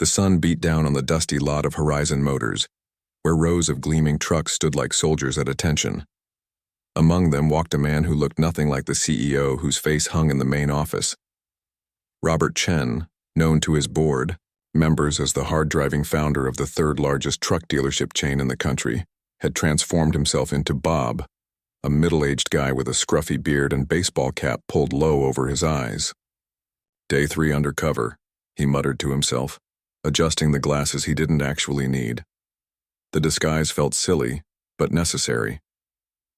The sun beat down on the dusty lot of Horizon Motors, where rows of gleaming trucks stood like soldiers at attention. Among them walked a man who looked nothing like the CEO whose face hung in the main office. Robert Chen, known to his board members as the hard-driving founder of the third-largest truck dealership chain in the country, had transformed himself into Bob, a middle-aged guy with a scruffy beard and baseball cap pulled low over his eyes. Day 3 undercover, he muttered to himself, adjusting the glasses he didn't actually need. The disguise felt silly, but necessary.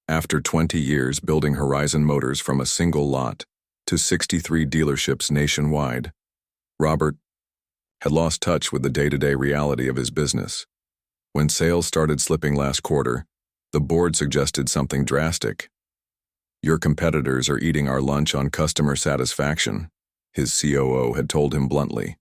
After 20 years building Horizon Motors from a single lot to 63 dealerships nationwide, Robert had lost touch with the day-to-day reality of his business. When sales started slipping last quarter, the board suggested something drastic. "Your competitors are eating our lunch on customer satisfaction," his COO had told him bluntly.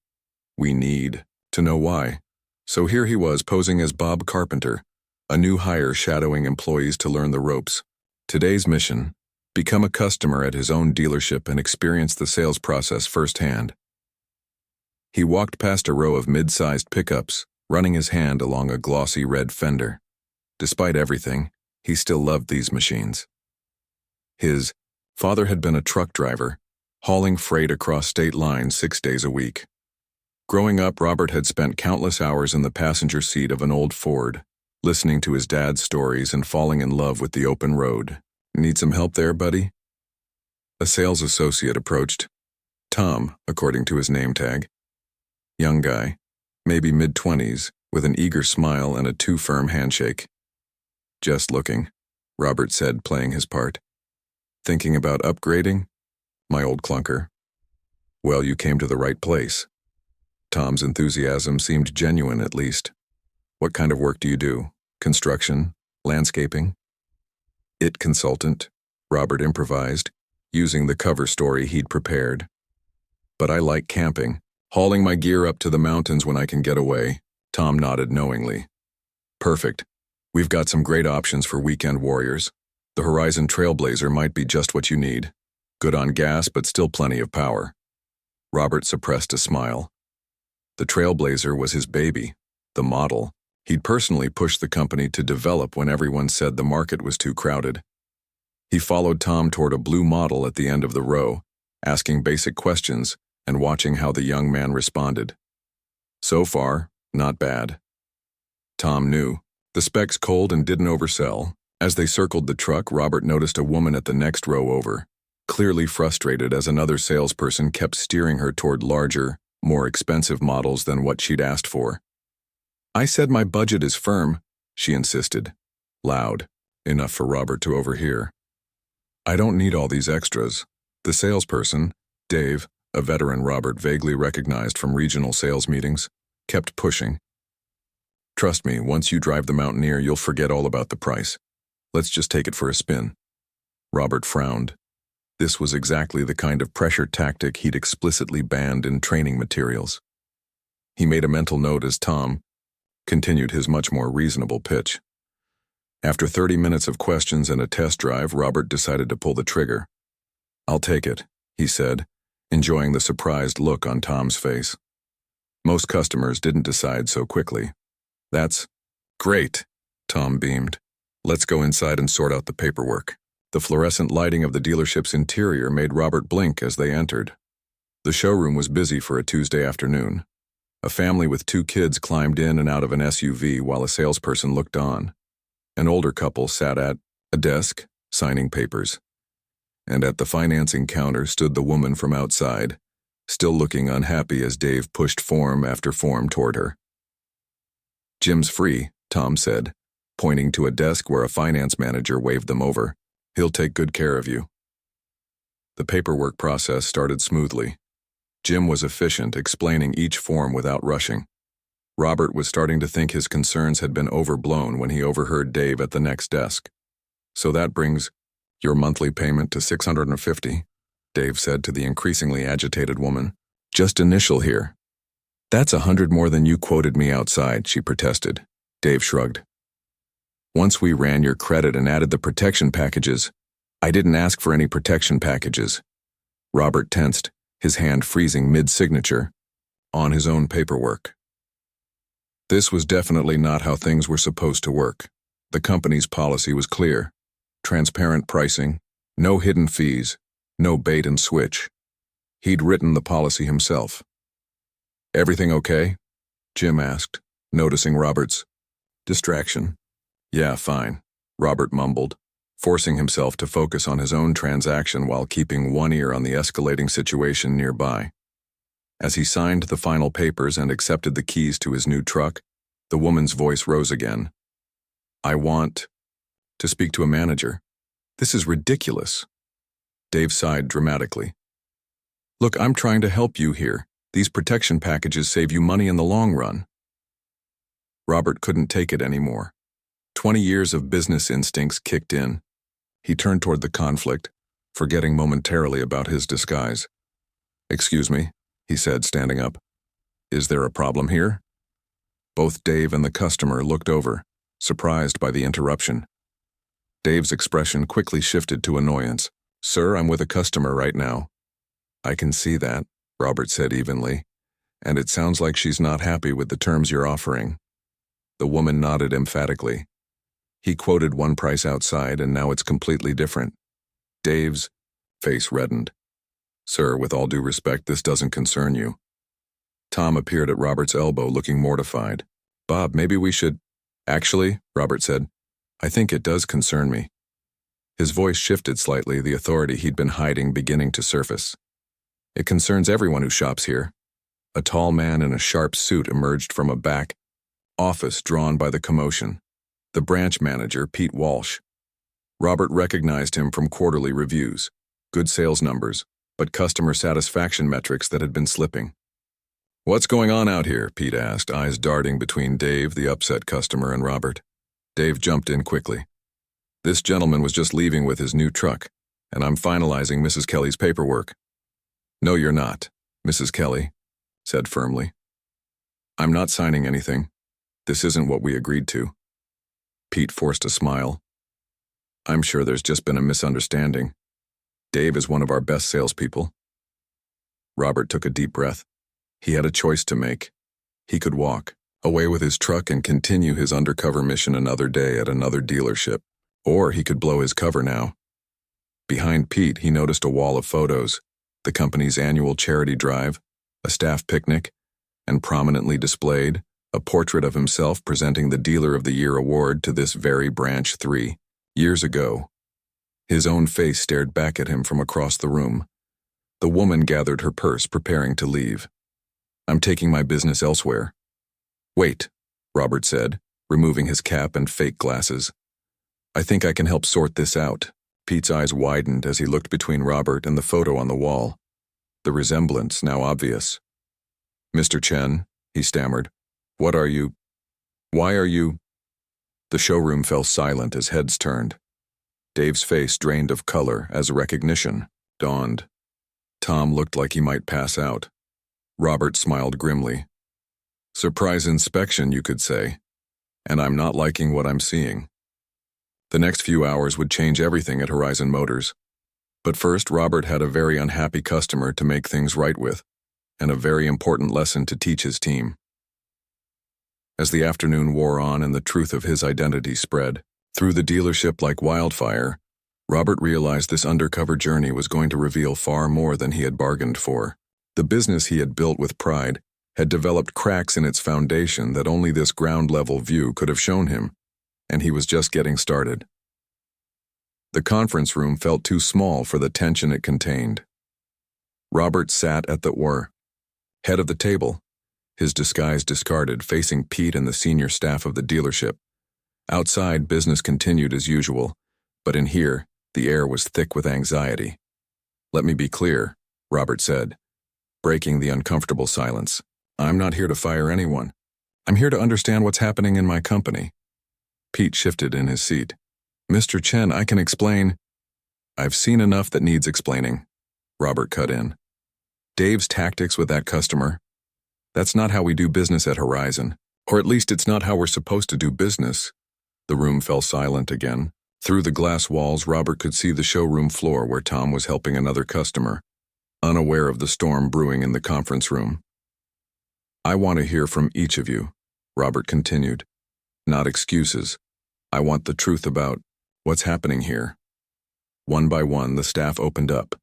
"We need to know why." So here he was posing as Bob Carpenter, a new hire shadowing employees to learn the ropes. Today's mission: become a customer at his own dealership and experience the sales process firsthand. He walked past a row of mid-sized pickups, running his hand along a glossy red fender. Despite everything, he still loved these machines. His father had been a truck driver, hauling freight across state lines 6 days a week. Growing up, Robert had spent countless hours in the passenger seat of an old Ford, listening to his dad's stories and falling in love with the open road. "Need some help there, buddy?" A sales associate approached. Tom, according to his name tag. Young guy, maybe mid-20s, with an eager smile and a too-firm handshake. "Just looking," Robert said, playing his part. "Thinking about upgrading?" "My old clunker." "Well, you came to the right place." Tom's enthusiasm seemed genuine, at least. "What kind of work do you do? Construction? Landscaping?" "IT consultant," Robert improvised, using the cover story he'd prepared. "But I like camping. Hauling my gear up to the mountains when I can get away." Tom nodded knowingly. "Perfect. We've got some great options for weekend warriors. The Horizon Trailblazer might be just what you need. Good on gas, but still plenty of power." Robert suppressed a smile. The Trailblazer was his baby, the model he'd personally pushed the company to develop when everyone said the market was too crowded. He followed Tom toward a blue model at the end of the row, asking basic questions and watching how the young man responded. So far, not bad. Tom knew. The specs cold and didn't oversell. As they circled the truck, Robert noticed a woman at the next row over, clearly frustrated as another salesperson kept steering her toward larger, more expensive models than what she'd asked for. "I said my budget is firm," she insisted, loud, enough for Robert to overhear. "I don't need all these extras." The salesperson, Dave, a veteran Robert vaguely recognized from regional sales meetings, kept pushing. "Trust me, once you drive the Mountaineer, you'll forget all about the price. Let's just take it for a spin." Robert frowned. This was exactly the kind of pressure tactic he'd explicitly banned in training materials. He made a mental note as Tom continued his much more reasonable pitch. After 30 minutes of questions and a test drive, Robert decided to pull the trigger. "I'll take it," he said, enjoying the surprised look on Tom's face. Most customers didn't decide so quickly. "That's great," Tom beamed. "Let's go inside and sort out the paperwork." The fluorescent lighting of the dealership's interior made Robert blink as they entered. The showroom was busy for a Tuesday afternoon. A family with 2 kids climbed in and out of an SUV while a salesperson looked on. An older couple sat at a desk, signing papers. And at the financing counter stood the woman from outside, still looking unhappy as Dave pushed form after form toward her. "Jim's free," Tom said, pointing to a desk where a finance manager waved them over. "He'll take good care of you." The paperwork process started smoothly. Jim was efficient, explaining each form without rushing. Robert was starting to think his concerns had been overblown when he overheard Dave at the next desk. "So that brings your monthly payment to $650, Dave said to the increasingly agitated woman. "Just initial here." "That's $100 more than you quoted me outside," she protested. Dave shrugged. "Once we ran your credit and added the protection packages." "I didn't ask for any protection packages." Robert tensed, his hand freezing mid-signature on his own paperwork. This was definitely not how things were supposed to work. The company's policy was clear: transparent pricing, no hidden fees, no bait and switch. He'd written the policy himself. "Everything okay?" Jim asked, noticing Robert's distraction. "Yeah, fine," Robert mumbled, forcing himself to focus on his own transaction while keeping one ear on the escalating situation nearby. As he signed the final papers and accepted the keys to his new truck, the woman's voice rose again. "I want to speak to a manager. This is ridiculous." Dave sighed dramatically. "Look, I'm trying to help you here. These protection packages save you money in the long run." Robert couldn't take it anymore. 20 years of business instincts kicked in. He turned toward the conflict, forgetting momentarily about his disguise. "Excuse me," he said, standing up. "Is there a problem here?" Both Dave and the customer looked over, surprised by the interruption. Dave's expression quickly shifted to annoyance. "Sir, I'm with a customer right now." "I can see that," Robert said evenly, "and it sounds like she's not happy with the terms you're offering." The woman nodded emphatically. He quoted one price outside, and now it's completely different. Dave's face reddened. "Sir, with all due respect, this doesn't concern you." Tom appeared at Robert's elbow, looking mortified. "Bob, maybe we should—" "Actually," Robert said, "I think it does concern me." His voice shifted slightly, the authority he'd been hiding beginning to surface. "It concerns everyone who shops here." A tall man in a sharp suit emerged from a back office drawn by the commotion. The branch manager, Pete Walsh. Robert recognized him from quarterly reviews. Good sales numbers, but customer satisfaction metrics that had been slipping. "What's going on out here?" Pete asked, eyes darting between Dave, the upset customer, and Robert. Dave jumped in quickly. "This gentleman was just leaving with his new truck, and I'm finalizing Mrs. Kelly's paperwork." "No, you're not," Mrs. Kelly said firmly. "I'm not signing anything. This isn't what we agreed to." Pete forced a smile. "I'm sure there's just been a misunderstanding. Dave is one of our best salespeople." Robert took a deep breath. He had a choice to make. He could walk away with his truck and continue his undercover mission another day at another dealership, or he could blow his cover now. Behind Pete, he noticed a wall of photos, the company's annual charity drive, a staff picnic, and prominently displayed, a portrait of himself presenting the Dealer of the Year award to this very branch 3 years ago. His own face stared back at him from across the room. The woman gathered her purse, preparing to leave. "I'm taking my business elsewhere." "Wait," Robert said, removing his cap and fake glasses. "I think I can help sort this out." Pete's eyes widened as he looked between Robert and the photo on the wall. The resemblance now obvious. "Mr. Chen," he stammered, "Why are you?" The showroom fell silent as heads turned. Dave's face drained of color as recognition dawned. Tom looked like he might pass out. Robert smiled grimly. "Surprise inspection, you could say. And I'm not liking what I'm seeing." The next few hours would change everything at Horizon Motors. But first, Robert had a very unhappy customer to make things right with, and a very important lesson to teach his team. As the afternoon wore on and the truth of his identity spread through the dealership like wildfire, Robert realized this undercover journey was going to reveal far more than he had bargained for. The business he had built with pride had developed cracks in its foundation that only this ground-level view could have shown him, and he was just getting started. The conference room felt too small for the tension it contained. Robert sat at the head of the table, his disguise discarded, facing Pete and the senior staff of the dealership. Outside, business continued as usual, but in here, the air was thick with anxiety. "Let me be clear," Robert said, breaking the uncomfortable silence. "I'm not here to fire anyone. I'm here to understand what's happening in my company." Pete shifted in his seat. "Mr. Chen, I can explain." "I've seen enough that needs explaining," Robert cut in. "Dave's tactics with that customer, that's not how we do business at Horizon. Or at least it's not how we're supposed to do business." The room fell silent again. Through the glass walls, Robert could see the showroom floor where Tom was helping another customer, unaware of the storm brewing in the conference room. "I want to hear from each of you. Robert continued. Not excuses. I want the truth about what's happening here. One by one, the staff opened up.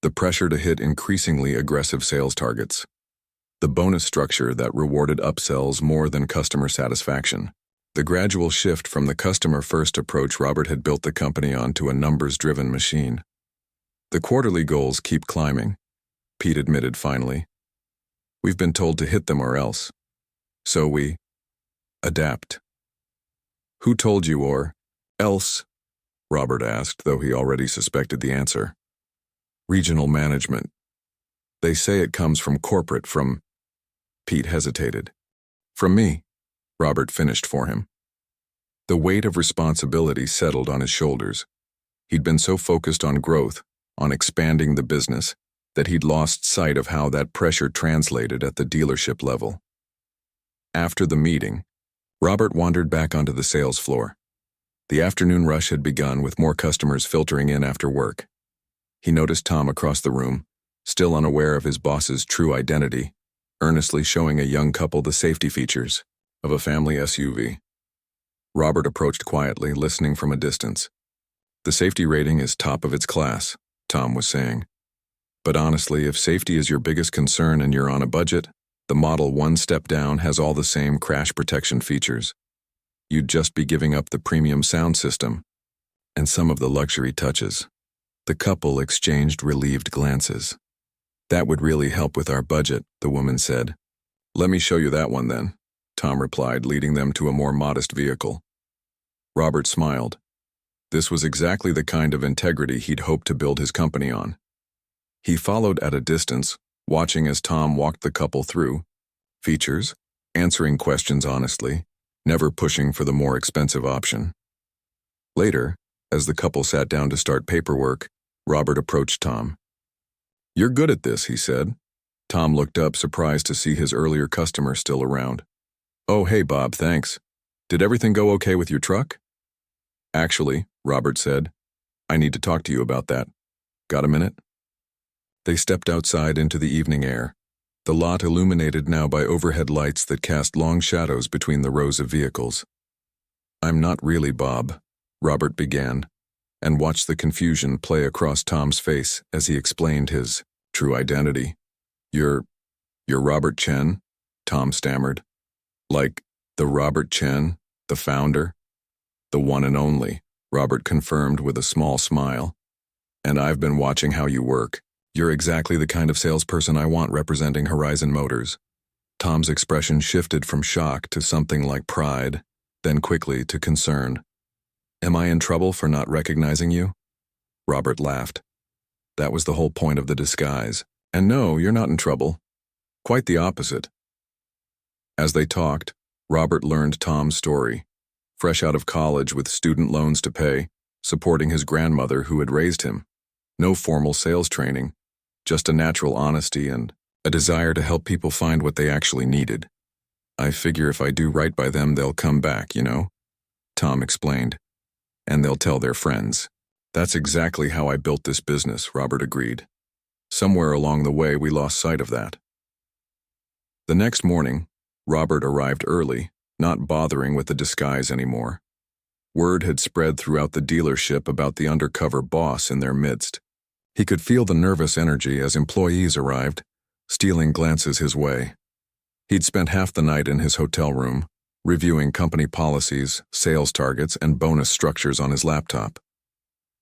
The pressure to hit increasingly aggressive sales targets. The bonus structure that rewarded upsells more than customer satisfaction. The gradual shift from the customer-first approach Robert had built the company on to a numbers-driven machine. The quarterly goals keep climbing, Pete admitted finally. We've been told to hit them or else. So we adapt. Who told you or else? Robert asked, though he already suspected the answer. Regional management. They say it comes from corporate, from... Pete hesitated. From me, Robert finished for him. The weight of responsibility settled on his shoulders. He'd been so focused on growth, on expanding the business, that he'd lost sight of how that pressure translated at the dealership level. After the meeting, Robert wandered back onto the sales floor. The afternoon rush had begun, with more customers filtering in after work. He noticed Tom across the room, still unaware of his boss's true identity, earnestly showing a young couple the safety features of a family SUV. Robert approached quietly, listening from a distance. The safety rating is top of its class, Tom was saying. But honestly, if safety is your biggest concern and you're on a budget, the model one step down has all the same crash protection features. You'd just be giving up the premium sound system and some of the luxury touches. The couple exchanged relieved glances. That would really help with our budget, the woman said. Let me show you that one then, Tom replied, leading them to a more modest vehicle. Robert smiled. This was exactly the kind of integrity he'd hoped to build his company on. He followed at a distance, watching as Tom walked the couple through features, answering questions honestly, never pushing for the more expensive option. Later, as the couple sat down to start paperwork, Robert approached Tom. You're good at this, he said. Tom looked up, surprised to see his earlier customer still around. Oh, hey, Bob, thanks. Did everything go okay with your truck? Actually, Robert said, I need to talk to you about that. Got a minute? They stepped outside into the evening air, the lot illuminated now by overhead lights that cast long shadows between the rows of vehicles. I'm not really Bob, Robert began, and watched the confusion play across Tom's face as he explained his true identity. You're Robert Chen? Tom stammered. Like, the Robert Chen, the founder? The one and only, Robert confirmed with a small smile. And I've been watching how you work. You're exactly the kind of salesperson I want representing Horizon Motors. Tom's expression shifted from shock to something like pride, then quickly to concern. Am I in trouble for not recognizing you? Robert laughed. That was the whole point of the disguise. And no, you're not in trouble. Quite the opposite. As they talked, Robert learned Tom's story. Fresh out of college with student loans to pay, supporting his grandmother who had raised him. No formal sales training, just a natural honesty and a desire to help people find what they actually needed. I figure if I do right by them, they'll come back, you know? Tom explained. And they'll tell their friends. That's exactly how I built this business, Robert agreed. Somewhere along the way, we lost sight of that. The next morning, Robert arrived early, not bothering with the disguise anymore. Word had spread throughout the dealership about the undercover boss in their midst. He could feel the nervous energy as employees arrived, stealing glances his way. He'd spent half the night in his hotel room, reviewing company policies, sales targets, and bonus structures on his laptop.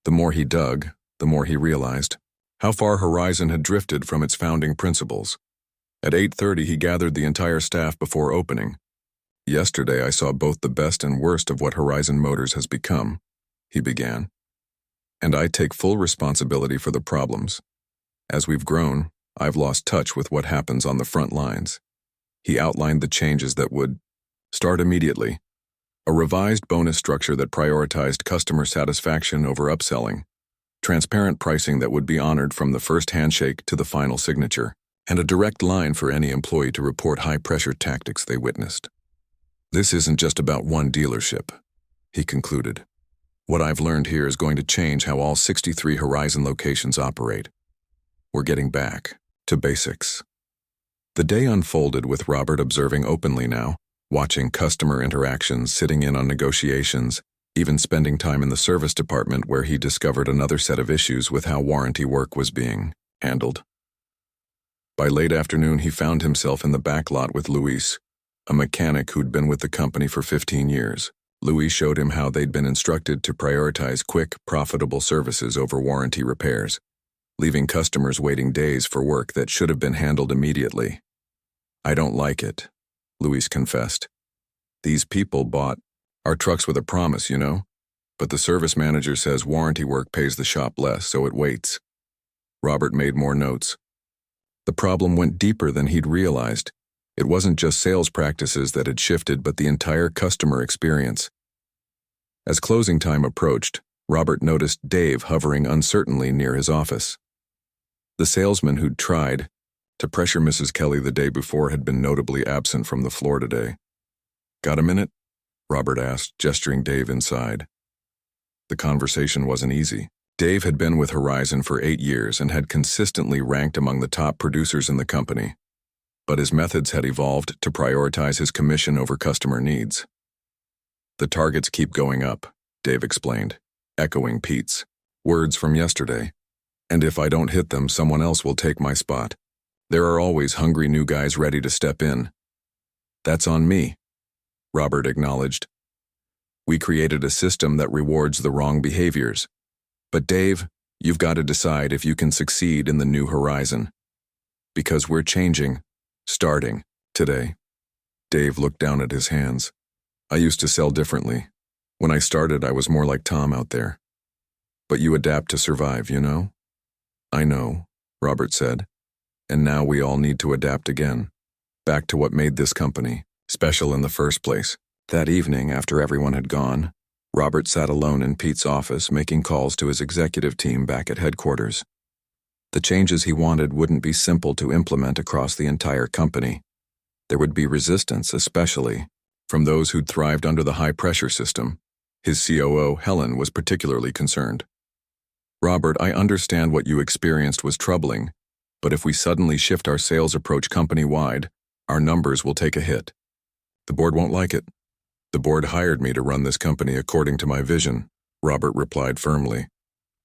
The more he dug, the more he realized how far Horizon had drifted from its founding principles. At 8:30, he gathered the entire staff before opening. Yesterday, I saw both the best and worst of what Horizon Motors has become, he began. And I take full responsibility for the problems. As we've grown, I've lost touch with what happens on the front lines. He outlined the changes that would start immediately. A revised bonus structure that prioritized customer satisfaction over upselling. Transparent pricing that would be honored from the first handshake to the final signature. And a direct line for any employee to report high-pressure tactics they witnessed. This isn't just about one dealership, he concluded. What I've learned here is going to change how all 63 Horizon locations operate. We're getting back to basics. The day unfolded with Robert observing openly now, watching customer interactions, sitting in on negotiations, even spending time in the service department where he discovered another set of issues with how warranty work was being handled. By late afternoon, he found himself in the back lot with Luis, a mechanic who'd been with the company for 15 years. Luis showed him how they'd been instructed to prioritize quick, profitable services over warranty repairs, leaving customers waiting days for work that should have been handled immediately. "I don't like it," Luis confessed. "These people bought our trucks with a promise, you know? But the service manager says warranty work pays the shop less, so it waits." Robert made more notes. The problem went deeper than he'd realized. It wasn't just sales practices that had shifted, but the entire customer experience. As closing time approached, Robert noticed Dave hovering uncertainly near his office. The salesman who'd tried to pressure Mrs. Kelly the day before had been notably absent from the floor today. "Got a minute?" Robert asked, gesturing Dave inside. The conversation wasn't easy. Dave had been with Horizon for 8 years and had consistently ranked among the top producers in the company. But his methods had evolved to prioritize his commission over customer needs. "The targets keep going up," Dave explained, echoing Pete's words from yesterday. "And if I don't hit them, someone else will take my spot. There are always hungry new guys ready to step in." "That's on me," Robert acknowledged. "We created a system that rewards the wrong behaviors. But Dave, you've got to decide if you can succeed in the new Horizon. Because we're changing, starting today." Dave looked down at his hands. "I used to sell differently. When I started, I was more like Tom out there. But you adapt to survive, you know?" "I know," Robert said. "And now we all need to adapt again. Back to what made this company special in the first place." That evening, after everyone had gone, Robert sat alone in Pete's office making calls to his executive team back at headquarters. The changes he wanted wouldn't be simple to implement across the entire company. There would be resistance, especially from those who'd thrived under the high-pressure system. His COO, Helen, was particularly concerned. "Robert, I understand what you experienced was troubling, but if we suddenly shift our sales approach company-wide, our numbers will take a hit. The board won't like it." "The board hired me to run this company according to my vision," Robert replied firmly.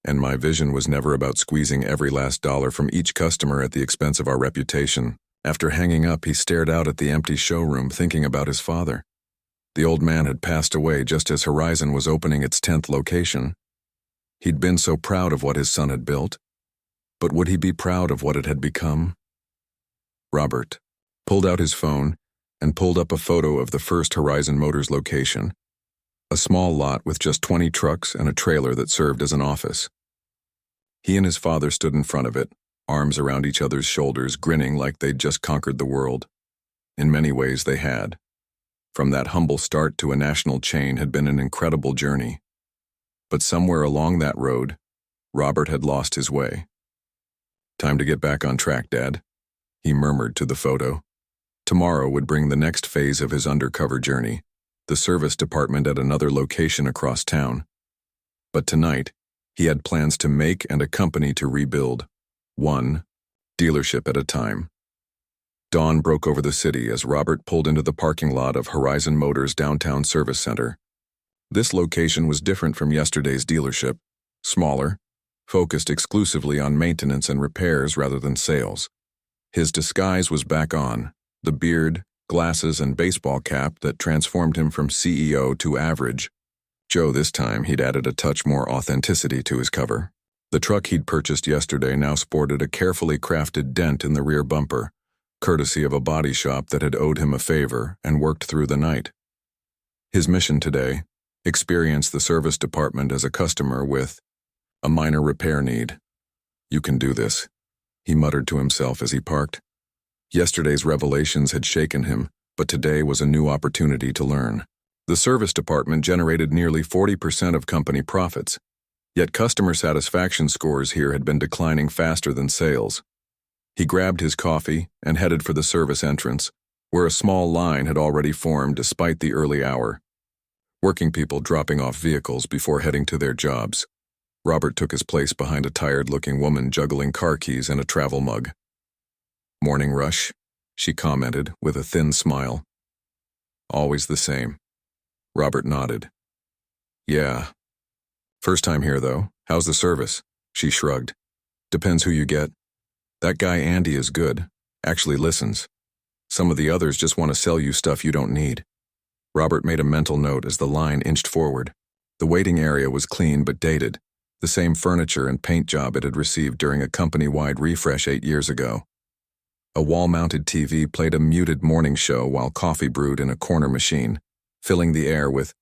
"And my vision was never about squeezing every last dollar from each customer at the expense of our reputation." After hanging up, he stared out at the empty showroom, thinking about his father. The old man had passed away just as Horizon was opening its 10th location. He'd been so proud of what his son had built. But would he be proud of what it had become? Robert pulled out his phone and pulled up a photo of the first Horizon Motors location, a small lot with just 20 trucks and a trailer that served as an office. He and his father stood in front of it, arms around each other's shoulders, grinning like they'd just conquered the world. In many ways, they had. From that humble start to a national chain had been an incredible journey. But somewhere along that road, Robert had lost his way. "Time to get back on track, Dad," he murmured to the photo. Tomorrow would bring the next phase of his undercover journey, the service department at another location across town. But tonight, he had plans to make and a company to rebuild, one dealership at a time. Dawn broke over the city as Robert pulled into the parking lot of Horizon Motors' downtown service center. This location was different from yesterday's dealership, smaller, focused exclusively on maintenance and repairs rather than sales. His disguise was back on, the beard, glasses, and baseball cap that transformed him from CEO to average Joe. This time, he'd added a touch more authenticity to his cover. The truck he'd purchased yesterday now sported a carefully crafted dent in the rear bumper, courtesy of a body shop that had owed him a favor and worked through the night. His mission today: experience the service department as a customer with a minor repair need. "You can do this," he muttered to himself as he parked. Yesterday's revelations had shaken him, but today was a new opportunity to learn. The service department generated nearly 40% of company profits, yet customer satisfaction scores here had been declining faster than sales. He grabbed his coffee and headed for the service entrance, where a small line had already formed despite the early hour. Working people dropping off vehicles before heading to their jobs. Robert took his place behind a tired-looking woman juggling car keys and a travel mug. "Morning rush," she commented with a thin smile. Always the same. Robert nodded. Yeah. First time here, though. How's the service? She shrugged. Depends who you get. That guy Andy is good. Actually listens. Some of the others just want to sell you stuff you don't need. Robert made a mental note as the line inched forward. The waiting area was clean but dated, the same furniture and paint job it had received during a company-wide refresh 8 years ago. A wall-mounted TV played a muted morning show while coffee brewed in a corner machine, filling the air with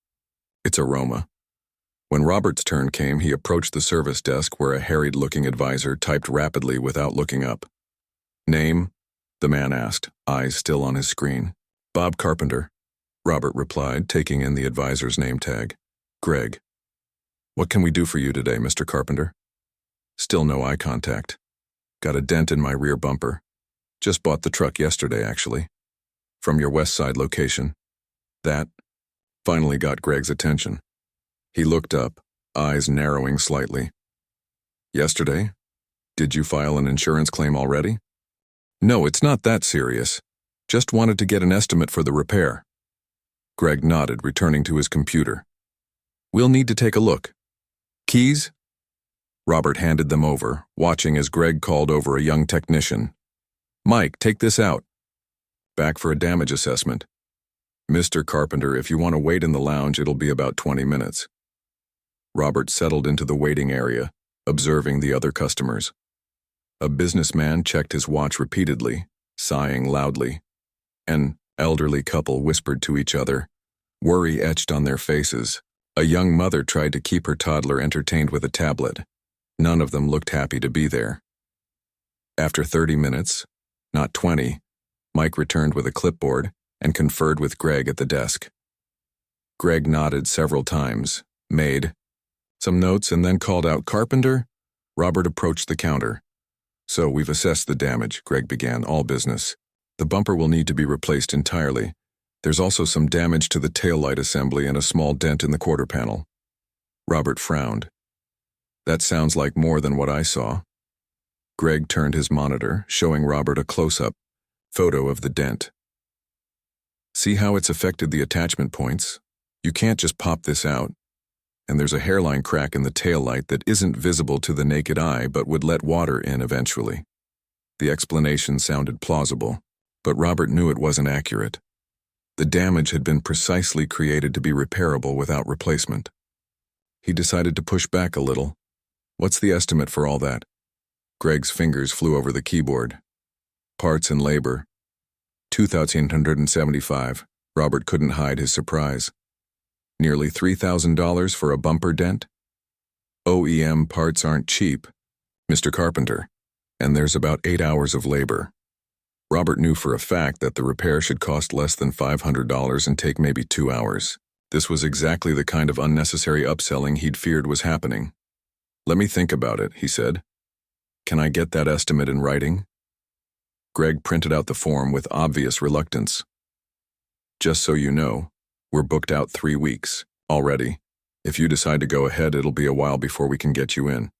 its aroma. When Robert's turn came, he approached the service desk where a harried-looking advisor typed rapidly without looking up. Name? The man asked, eyes still on his screen. Bob Carpenter, Robert replied, taking in the advisor's name tag. Greg. What can we do for you today, Mr. Carpenter? Still no eye contact. Got a dent in my rear bumper. Just bought the truck yesterday, actually. From your West Side location. That finally got Greg's attention. He looked up, eyes narrowing slightly. Yesterday? Did you file an insurance claim already? No, it's not that serious. Just wanted to get an estimate for the repair. Greg nodded, returning to his computer. We'll need to take a look. Keys? Robert handed them over, watching as Greg called over a young technician. Mike, take this out. Back for a damage assessment. Mr. Carpenter, if you want to wait in the lounge, it'll be about 20 minutes. Robert settled into the waiting area, observing the other customers. A businessman checked his watch repeatedly, sighing loudly. An elderly couple whispered to each other, worry etched on their faces. A young mother tried to keep her toddler entertained with a tablet. None of them looked happy to be there. After 30 minutes, not 20, Mike returned with a clipboard and conferred with Greg at the desk. Greg nodded several times, made some notes, and then called out, Carpenter? Robert approached the counter. So we've assessed the damage, Greg began, all business. The bumper will need to be replaced entirely. There's also some damage to the taillight assembly and a small dent in the quarter panel. Robert frowned. That sounds like more than what I saw. Greg turned his monitor, showing Robert a close-up photo of the dent. See how it's affected the attachment points? You can't just pop this out. And there's a hairline crack in the taillight that isn't visible to the naked eye but would let water in eventually. The explanation sounded plausible, but Robert knew it wasn't accurate. The damage had been precisely created to be repairable without replacement. He decided to push back a little. What's the estimate for all that? Greg's fingers flew over the keyboard. Parts and labor. $2,875. Robert couldn't hide his surprise. Nearly $3,000 for a bumper dent? OEM parts aren't cheap, Mr. Carpenter, and there's about 8 hours of labor. Robert knew for a fact that the repair should cost less than $500 and take maybe 2 hours. This was exactly the kind of unnecessary upselling he'd feared was happening. Let me think about it, he said. Can I get that estimate in writing? Greg printed out the form with obvious reluctance. Just so you know, we're booked out 3 weeks already. If you decide to go ahead, it'll be a while before we can get you in.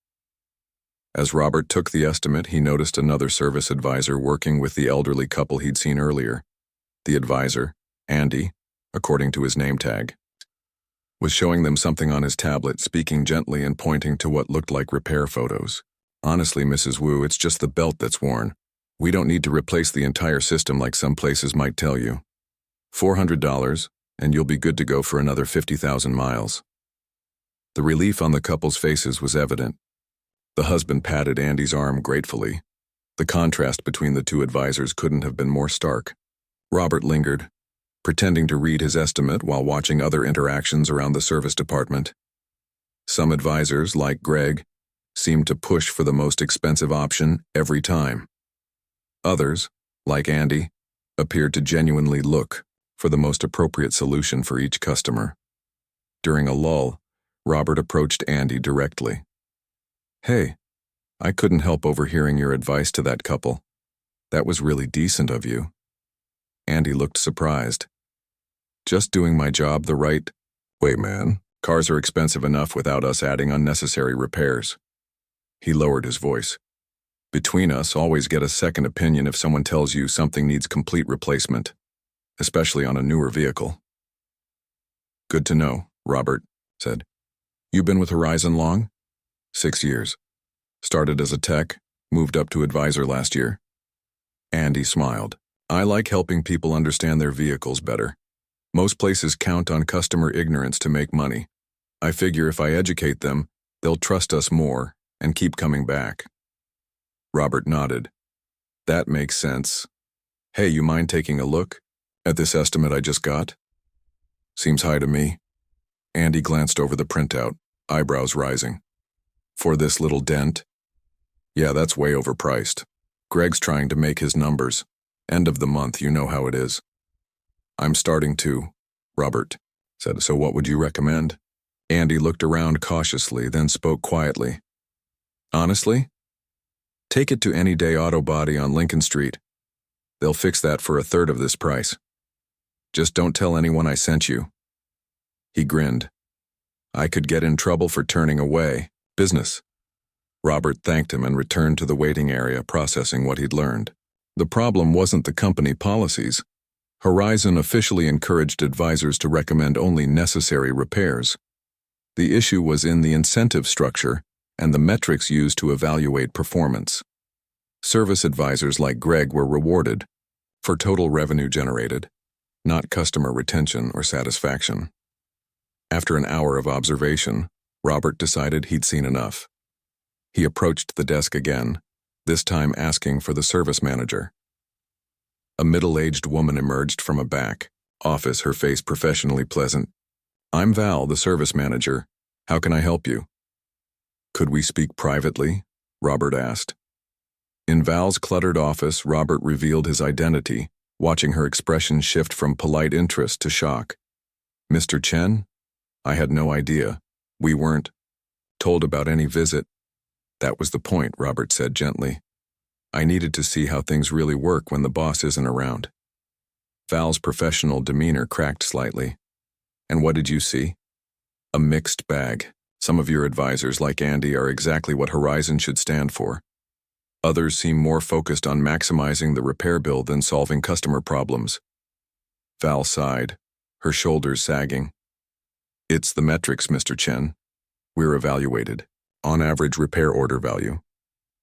As Robert took the estimate, he noticed another service advisor working with the elderly couple he'd seen earlier. The advisor, Andy, according to his name tag, was showing them something on his tablet, speaking gently and pointing to what looked like repair photos. Honestly, Mrs. Wu, it's just the belt that's worn. We don't need to replace the entire system like some places might tell you. $400, and you'll be good to go for another 50,000 miles. The relief on the couple's faces was evident. The husband patted Andy's arm gratefully. The contrast between the two advisors couldn't have been more stark. Robert lingered, pretending to read his estimate while watching other interactions around the service department. Some advisors, like Greg, seemed to push for the most expensive option every time. Others, like Andy, appeared to genuinely look for the most appropriate solution for each customer. During a lull, Robert approached Andy directly. Hey, I couldn't help overhearing your advice to that couple. That was really decent of you. Andy looked surprised. Just doing my job the right way, man. Cars are expensive enough without us adding unnecessary repairs. He lowered his voice. Between us, always get a second opinion if someone tells you something needs complete replacement. especially on a newer vehicle. Good to know, Robert said. You been with Horizon long? 6 years. Started as a tech, moved up to advisor last year. Andy smiled. I like helping people understand their vehicles better. Most places count on customer ignorance to make money. I figure if I educate them, they'll trust us more and keep coming back. Robert nodded. That makes sense. Hey, you mind taking a look at this estimate I just got? Seems high to me. Andy glanced over the printout, eyebrows rising. For this little dent? Yeah, that's way overpriced. Greg's trying to make his numbers. End of the month, you know how it is. I'm starting to, Robert said. So what would you recommend? Andy looked around cautiously, then spoke quietly. Honestly? Take it to Any Day Auto Body on Lincoln Street. They'll fix that for 1/3 of this price. Just don't tell anyone I sent you. He grinned. I could get in trouble for turning away. Business. Robert thanked him and returned to the waiting area, processing what he'd learned. The problem wasn't the company policies. Horizon officially encouraged advisors to recommend only necessary repairs. The issue was in the incentive structure and the metrics used to evaluate performance. Service advisors like Greg were rewarded for total revenue generated, not customer retention or satisfaction. After an hour of observation, Robert decided he'd seen enough. He approached the desk again, this time asking for the service manager. A middle-aged woman emerged from a back office, her face professionally pleasant. I'm Val, the service manager. How can I help you? Could we speak privately? Robert asked. In Val's cluttered office, Robert revealed his identity, watching her expression shift from polite interest to shock. Mr. Chen? I had no idea. We weren't told about any visit. That was the point, Robert said gently. I needed to see how things really work when the boss isn't around. Val's professional demeanor cracked slightly. And what did you see? A mixed bag. Some of your advisors, like Andy, are exactly what Horizon should stand for. Others seem more focused on maximizing the repair bill than solving customer problems. Val sighed, her shoulders sagging. It's the metrics, Mr. Chen. We're evaluated. On average repair order value.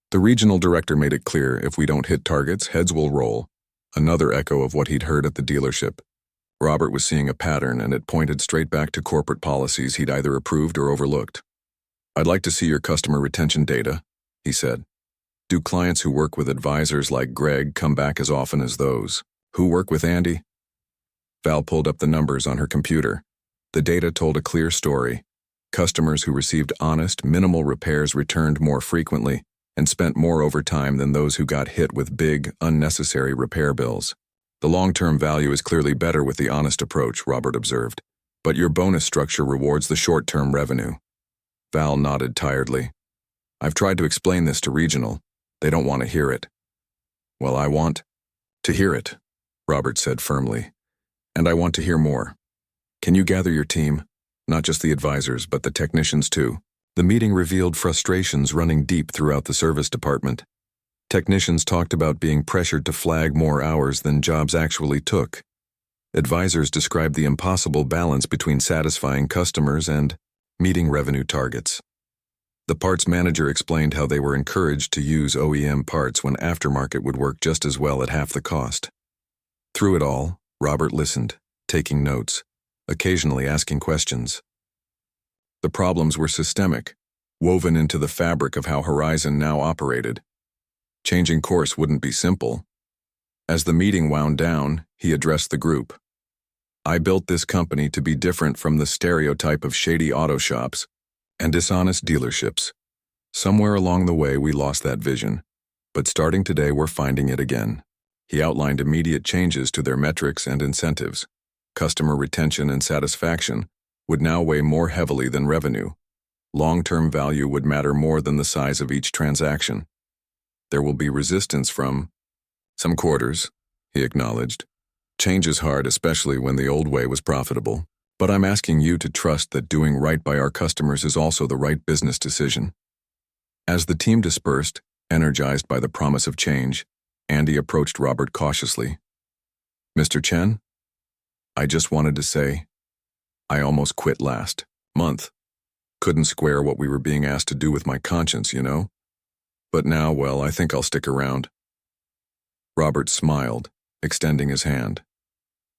The regional director made it clear if we don't hit targets, heads will roll. Another echo of what he'd heard at the dealership. Robert was seeing a pattern, and it pointed straight back to corporate policies he'd either approved or overlooked. I'd like to see your customer retention data, he said. Do clients who work with advisors like Greg come back as often as those who work with Andy? Val pulled up the numbers on her computer. The data told a clear story. Customers who received honest, minimal repairs returned more frequently and spent more overtime than those who got hit with big, unnecessary repair bills. The long-term value is clearly better with the honest approach, Robert observed, but your bonus structure rewards the short-term revenue. Val nodded tiredly. I've tried to explain this to regional. They don't want to hear it. Well, I want to hear it, Robert said firmly. And I want to hear more. Can you gather your team? Not just the advisors, but the technicians too. The meeting revealed frustrations running deep throughout the service department. Technicians talked about being pressured to flag more hours than jobs actually took. Advisors described the impossible balance between satisfying customers and meeting revenue targets. The parts manager explained how they were encouraged to use OEM parts when aftermarket would work just as well at half the cost. Through it all, Robert listened, taking notes, occasionally asking questions. The problems were systemic, woven into the fabric of how Horizon now operated. Changing course wouldn't be simple. As the meeting wound down, he addressed the group. I built this company to be different from the stereotype of shady auto shops and dishonest dealerships. Somewhere along the way we lost that vision, but starting today we're finding it again. He outlined immediate changes to their metrics and incentives. Customer retention and satisfaction would now weigh more heavily than revenue. Long-term value would matter more than the size of each transaction. There will be resistance from some quarters, he acknowledged. Change is hard, especially when the old way was profitable. But I'm asking you to trust that doing right by our customers is also the right business decision. As the team dispersed, energized by the promise of change, Andy approached Robert cautiously. Mr. Chen, I just wanted to say, I almost quit last month. Couldn't square what we were being asked to do with my conscience, you know? But now, well, I think I'll stick around. Robert smiled, extending his hand.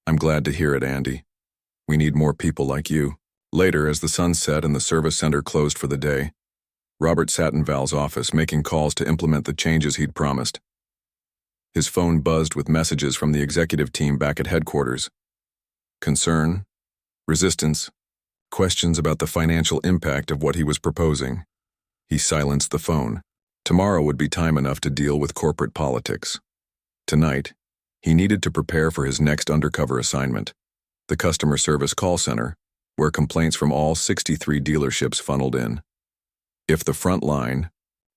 I'm glad to hear it, Andy. We need more people like you. Later, as the sun set and the service center closed for the day, Robert sat in Val's office making calls to implement the changes he'd promised. His phone buzzed with messages from the executive team back at headquarters. Concern, resistance, questions about the financial impact of what he was proposing. He silenced the phone. Tomorrow would be time enough to deal with corporate politics. Tonight, he needed to prepare for his next undercover assignment, the customer service call center, where complaints from all 63 dealerships funneled in. If the front line,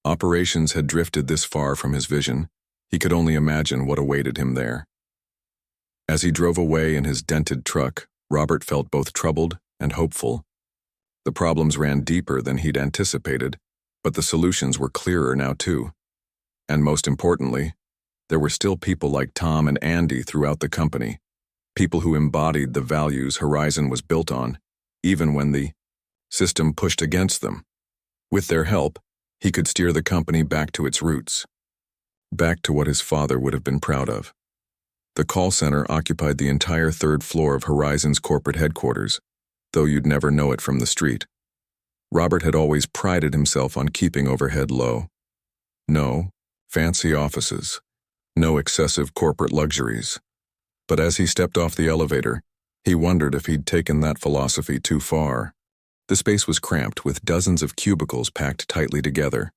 operations had drifted this far from his vision, he could only imagine what awaited him there. As he drove away in his dented truck, Robert felt both troubled and hopeful. The problems ran deeper than he'd anticipated, but the solutions were clearer now too. And most importantly, there were still people like Tom and Andy throughout the company, people who embodied the values Horizon was built on, even when the system pushed against them. With their help, he could steer the company back to its roots, back to what his father would have been proud of. The call center occupied the entire third floor of Horizon's corporate headquarters, though you'd never know it from the street. Robert had always prided himself on keeping overhead low. No fancy offices, no excessive corporate luxuries. But as he stepped off the elevator, he wondered if he'd taken that philosophy too far. The space was cramped with dozens of cubicles packed tightly together.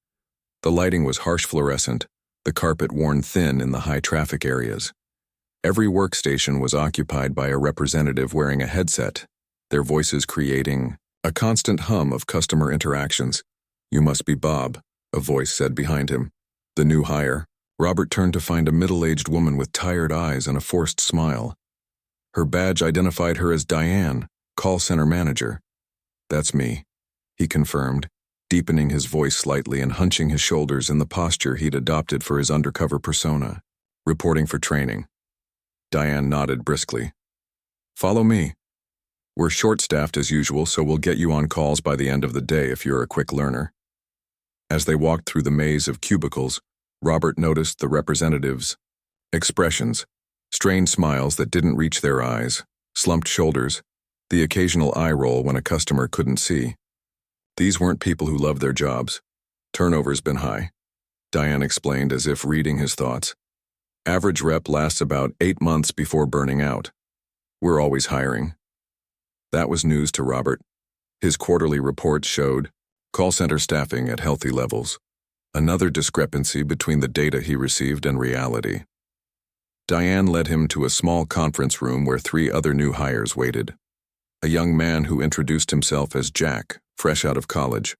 The lighting was harsh fluorescent, the carpet worn thin in the high traffic areas. Every workstation was occupied by a representative wearing a headset, their voices creating a constant hum of customer interactions. You must be Bob, a voice said behind him. The new hire. Robert turned to find a middle-aged woman with tired eyes and a forced smile. Her badge identified her as Diane, call center manager. That's me, he confirmed, deepening his voice slightly and hunching his shoulders in the posture he'd adopted for his undercover persona. Reporting for training. Diane nodded briskly. Follow me. We're short-staffed as usual, so we'll get you on calls by the end of the day if you're a quick learner. As they walked through the maze of cubicles, Robert noticed the representatives' expressions, strained smiles that didn't reach their eyes, slumped shoulders, the occasional eye roll when a customer couldn't see. These weren't people who loved their jobs. Turnover's been high, Diane explained as if reading his thoughts. Average rep lasts about 8 months before burning out. We're always hiring. That was news to Robert. His quarterly reports showed call center staffing at healthy levels. Another discrepancy between the data he received and reality. Diane led him to a small conference room where 3 other new hires waited. A young man who introduced himself as Jack, fresh out of college.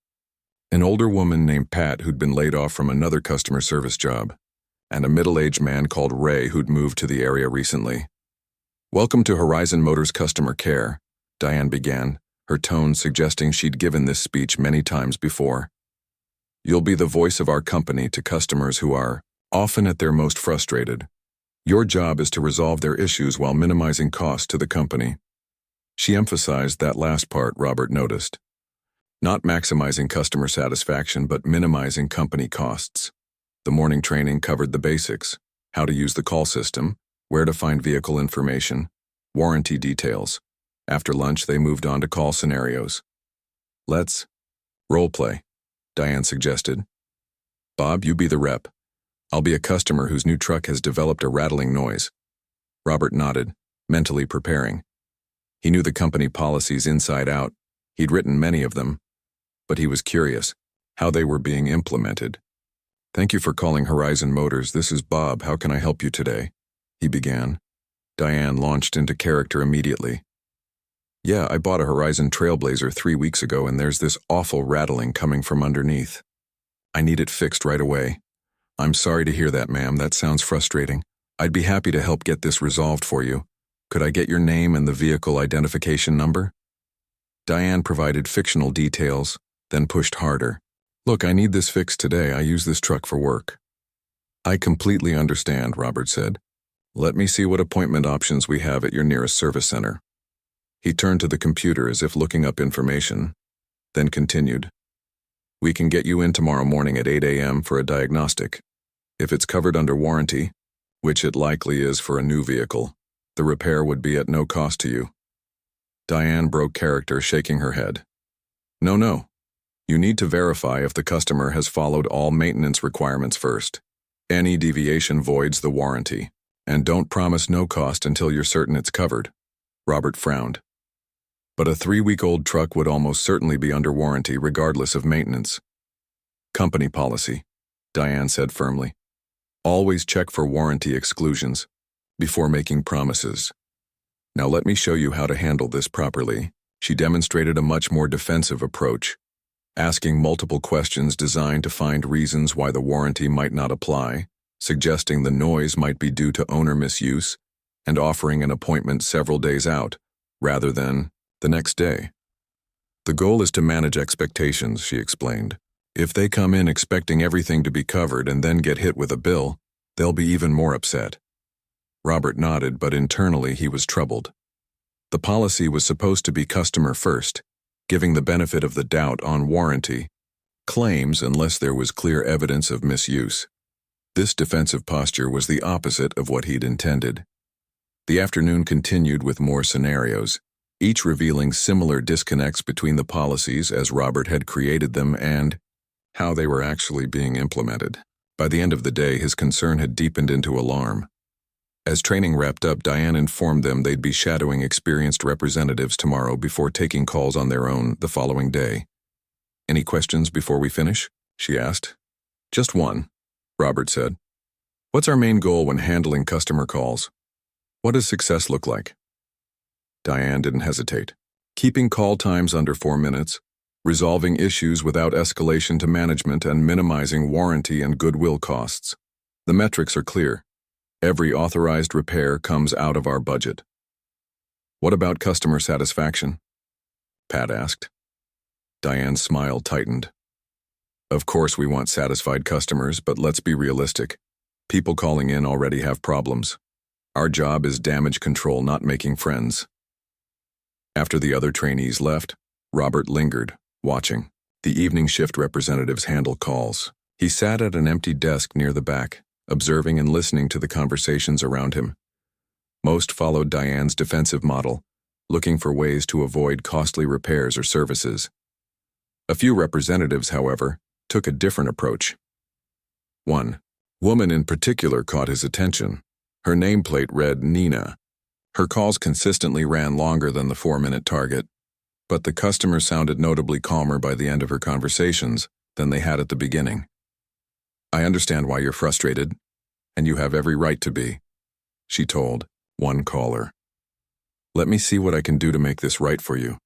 An older woman named Pat who'd been laid off from another customer service job. And a middle-aged man called Ray who'd moved to the area recently. Welcome to Horizon Motors Customer Care, Diane began, her tone suggesting she'd given this speech many times before. You'll be the voice of our company to customers who are often at their most frustrated. Your job is to resolve their issues while minimizing costs to the company. She emphasized that last part, Robert noticed. Not maximizing customer satisfaction, but minimizing company costs. The morning training covered the basics: how to use the call system, where to find vehicle information, warranty details. After lunch, they moved on to call scenarios. Let's role play, Diane suggested. Bob, you be the rep. I'll be a customer whose new truck has developed a rattling noise. Robert nodded, mentally preparing. He knew the company policies inside out. He'd written many of them. But he was curious how they were being implemented. Thank you for calling Horizon Motors. This is Bob. How can I help you today? He began. Diane launched into character immediately. Yeah, I bought a Horizon Trailblazer 3 weeks ago and there's this awful rattling coming from underneath. I need it fixed right away. I'm sorry to hear that, ma'am. That sounds frustrating. I'd be happy to help get this resolved for you. Could I get your name and the vehicle identification number? Diane provided fictional details, then pushed harder. Look, I need this fixed today. I use this truck for work. I completely understand, Robert said. Let me see what appointment options we have at your nearest service center. He turned to the computer as if looking up information, then continued. We can get you in tomorrow morning at 8 a.m. for a diagnostic. If it's covered under warranty, which it likely is for a new vehicle, the repair would be at no cost to you. Diane broke character, shaking her head. No. You need to verify if the customer has followed all maintenance requirements first. Any deviation voids the warranty. And don't promise no cost until you're certain it's covered. Robert frowned. But a 3-week-old truck would almost certainly be under warranty regardless of maintenance. Company policy, Diane said firmly. Always check for warranty exclusions before making promises. Now let me show you how to handle this properly. She demonstrated a much more defensive approach, asking multiple questions designed to find reasons why the warranty might not apply, suggesting the noise might be due to owner misuse, and offering an appointment several days out, rather than the next day. The goal is to manage expectations, she explained. If they come in expecting everything to be covered and then get hit with a bill, they'll be even more upset. Robert nodded, but internally he was troubled. The policy was supposed to be customer first, giving the benefit of the doubt on warranty claims unless there was clear evidence of misuse. This defensive posture was the opposite of what he'd intended. The afternoon continued with more scenarios, each revealing similar disconnects between the policies as Robert had created them and how they were actually being implemented. By the end of the day, his concern had deepened into alarm. As training wrapped up, Diane informed them they'd be shadowing experienced representatives tomorrow before taking calls on their own the following day. Any questions before we finish? She asked. Just one, Robert said. What's our main goal when handling customer calls? What does success look like? Diane didn't hesitate. Keeping call times under 4 minutes, resolving issues without escalation to management, and minimizing warranty and goodwill costs. The metrics are clear. Every authorized repair comes out of our budget. What about customer satisfaction? Pat asked. Diane's smile tightened. Of course we want satisfied customers, but let's be realistic. People calling in already have problems. Our job is damage control, not making friends. After the other trainees left, Robert lingered, watching. The evening shift representatives handle calls. He sat at an empty desk near the back, observing and listening to the conversations around him. Most followed Diane's defensive model, looking for ways to avoid costly repairs or services. A few representatives, however, took a different approach. One woman in particular caught his attention. Her nameplate read Nina. Her calls consistently ran longer than the 4-minute target, but the customer sounded notably calmer by the end of her conversations than they had at the beginning. I understand why you're frustrated, and you have every right to be, she told one caller. Let me see what I can do to make this right for you.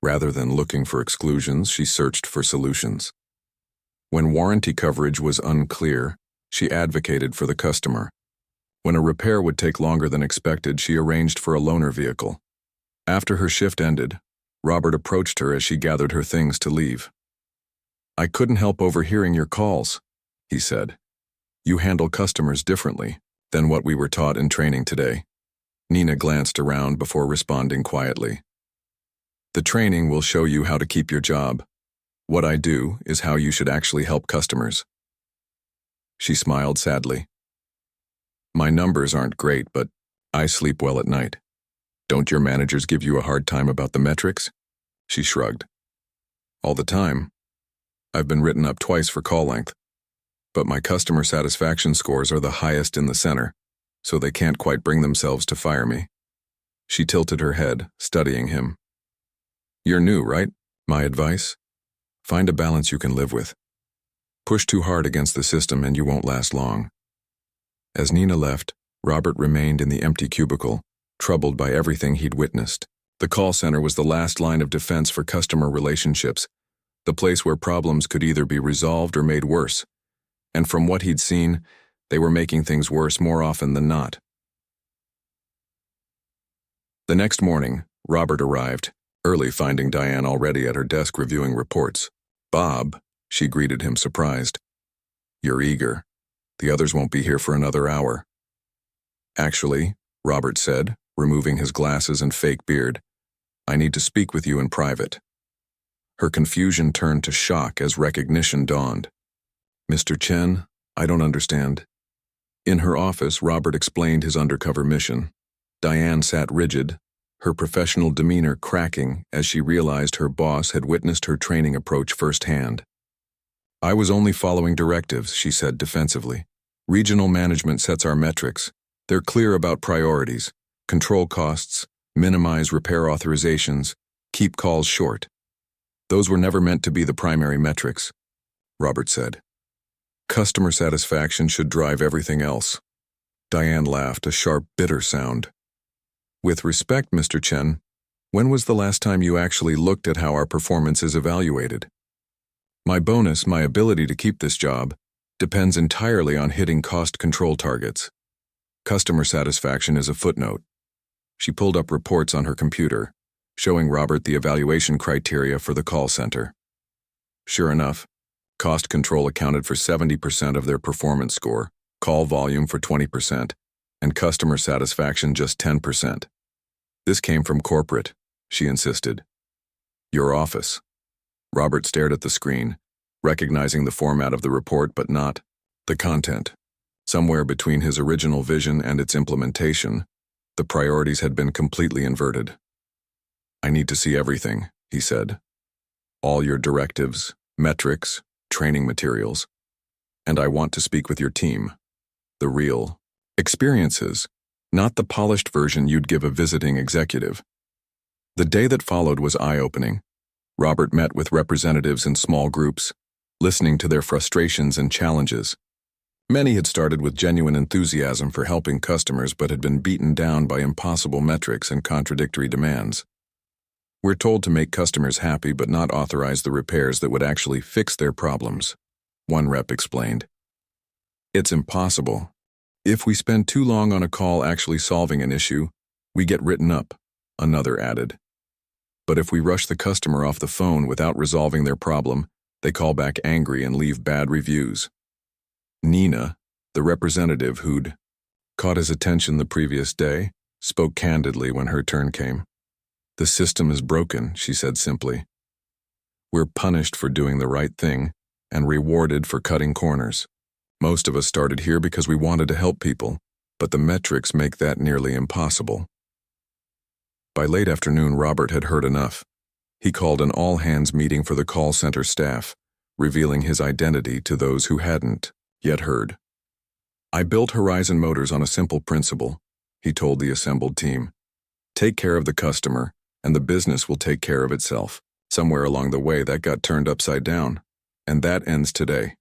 Rather than looking for exclusions, she searched for solutions. When warranty coverage was unclear, she advocated for the customer. When a repair would take longer than expected, she arranged for a loaner vehicle. After her shift ended, Robert approached her as she gathered her things to leave. I couldn't help overhearing your calls, he said. You handle customers differently than what we were taught in training today. Nina glanced around before responding quietly. The training will show you how to keep your job. What I do is how you should actually help customers. She smiled sadly. My numbers aren't great, but I sleep well at night. Don't your managers give you a hard time about the metrics? She shrugged. All the time. I've been written up twice for call length, but my customer satisfaction scores are the highest in the center, so they can't quite bring themselves to fire me. She tilted her head, studying him. You're new, right? My advice? Find a balance you can live with. Push too hard against the system and you won't last long. As Nina left, Robert remained in the empty cubicle, troubled by everything he'd witnessed. The call center was the last line of defense for customer relationships, the place where problems could either be resolved or made worse. And from what he'd seen, they were making things worse more often than not. The next morning, Robert arrived, early, finding Diane already at her desk reviewing reports. Bob, she greeted him, surprised. You're eager. The others won't be here for another hour. Actually, Robert said, removing his glasses and fake beard, I need to speak with you in private. Her confusion turned to shock as recognition dawned. Mr. Chen, I don't understand. In her office, Robert explained his undercover mission. Diane sat rigid, her professional demeanor cracking as she realized her boss had witnessed her training approach firsthand. I was only following directives, she said defensively. Regional management sets our metrics. They're clear about priorities, control costs, minimize repair authorizations, keep calls short. Those were never meant to be the primary metrics, Robert said. Customer satisfaction should drive everything else. Diane laughed, a sharp, bitter sound. With respect, Mr. Chen, when was the last time you actually looked at how our performance is evaluated? My bonus, my ability to keep this job, depends entirely on hitting cost control targets. Customer satisfaction is a footnote. She pulled up reports on her computer, showing Robert the evaluation criteria for the call center. Sure enough, cost control accounted for 70% of their performance score, call volume for 20%, and customer satisfaction just 10%. This came from corporate, she insisted. Your office. Robert stared at the screen, recognizing the format of the report but not the content. Somewhere between his original vision and its implementation, the priorities had been completely inverted. I need to see everything, he said. All your directives, metrics, training materials. And I want to speak with your team. The real experiences, not the polished version you'd give a visiting executive. The day that followed was eye-opening. Robert met with representatives in small groups, listening to their frustrations and challenges. Many had started with genuine enthusiasm for helping customers but had been beaten down by impossible metrics and contradictory demands. We're told to make customers happy but not authorize the repairs that would actually fix their problems, one rep explained. It's impossible. If we spend too long on a call actually solving an issue, we get written up, another added. But if we rush the customer off the phone without resolving their problem, they call back angry and leave bad reviews. Nina, the representative who'd caught his attention the previous day, spoke candidly when her turn came. The system is broken, she said simply. We're punished for doing the right thing and rewarded for cutting corners. Most of us started here because we wanted to help people, but the metrics make that nearly impossible. By late afternoon, Robert had heard enough. He called an all-hands meeting for the call center staff, revealing his identity to those who hadn't yet heard. I built Horizon Motors on a simple principle, he told the assembled team. Take care of the customer, and the business will take care of itself. Somewhere along the way, that got turned upside down, and that ends today.